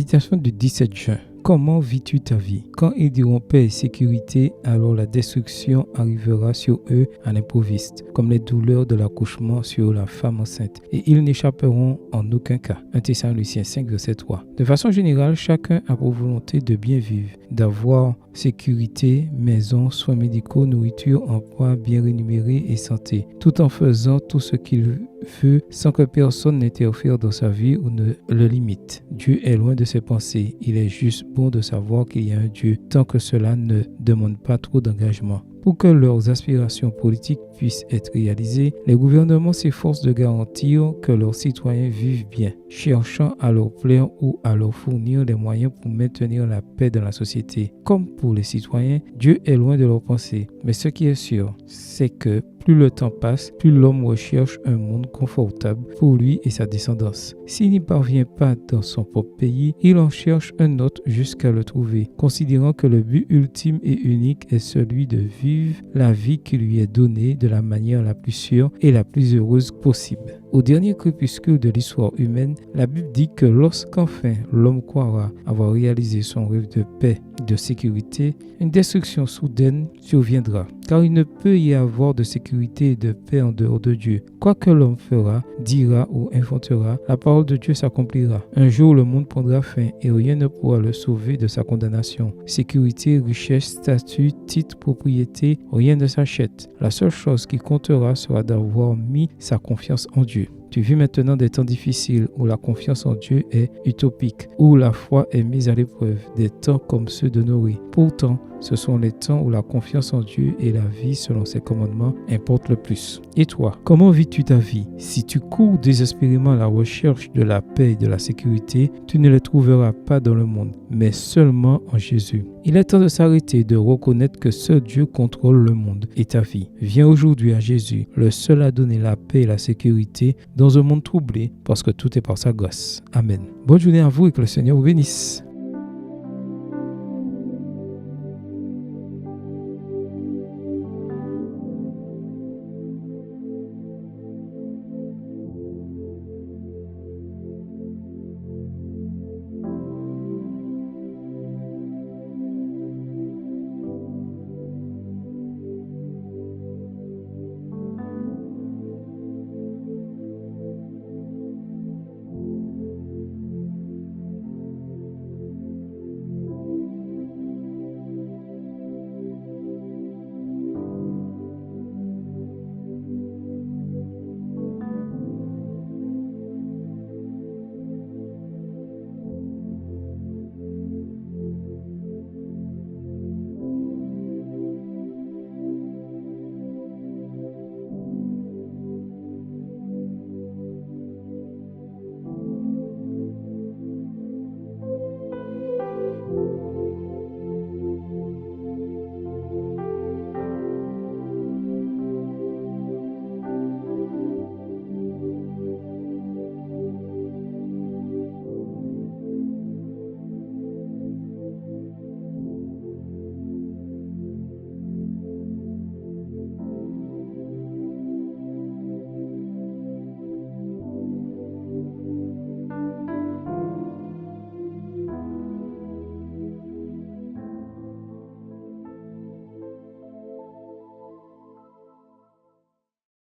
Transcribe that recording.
Méditation du 17 juin. Comment vis-tu ta vie? Quand ils diront paix et sécurité, alors la destruction arrivera sur eux à l'improviste, comme les douleurs de l'accouchement sur la femme enceinte, et ils n'échapperont en aucun cas. 1 Thessaloniciens 5, verset 3. De façon générale, chacun a pour volonté de bien vivre, d'avoir sécurité, maison, soins médicaux, nourriture, emploi bien rémunéré et santé, tout en faisant tout ce qu'il veut sans que personne n'interfère dans sa vie ou ne le limite. Dieu est loin de ses pensées. Il est juste bon de savoir qu'il y a un Dieu tant que cela ne demande pas trop d'engagement. Pour que leurs aspirations politiques puissent être réalisées, les gouvernements s'efforcent de garantir que leurs citoyens vivent bien, cherchant à leur plaire ou à leur fournir les moyens pour maintenir la paix dans la société. Comme pour les citoyens, Dieu est loin de leurs pensées. Mais ce qui est sûr, c'est que plus le temps passe, plus l'homme recherche un monde confortable pour lui et sa descendance. S'il n'y parvient pas dans son propre pays, il en cherche un autre jusqu'à le trouver, considérant que le but ultime et unique est celui de vivre la vie qui lui est donnée de la manière la plus sûre et la plus heureuse possible. Au dernier crépuscule de l'histoire humaine, la Bible dit que lorsqu'enfin l'homme croira avoir réalisé son rêve de paix et de sécurité, une destruction soudaine surviendra, car il ne peut y avoir de sécurité et de paix en dehors de Dieu. Quoi que l'homme fera, dira ou inventera, la parole de Dieu s'accomplira. Un jour, le monde prendra fin et rien ne pourra le sauver de sa condamnation. Sécurité, richesse, statut, titre, propriété, rien ne s'achète. La seule chose qui comptera sera d'avoir mis sa confiance en Dieu. Tu vis maintenant des temps difficiles où la confiance en Dieu est utopique, où la foi est mise à l'épreuve, des temps comme ceux de Noé. Pourtant, ce sont les temps où la confiance en Dieu et la vie selon ses commandements importent le plus. Et toi, comment vis-tu ta vie? Si tu cours désespérément à la recherche de la paix et de la sécurité, tu ne les trouveras pas dans le monde, mais seulement en Jésus. Il est temps de s'arrêter et de reconnaître que seul Dieu contrôle le monde et ta vie. Viens aujourd'hui à Jésus, le seul à donner la paix et la sécurité dans un monde troublé, parce que tout est par sa grâce. Amen. Bonne journée à vous et que le Seigneur vous bénisse.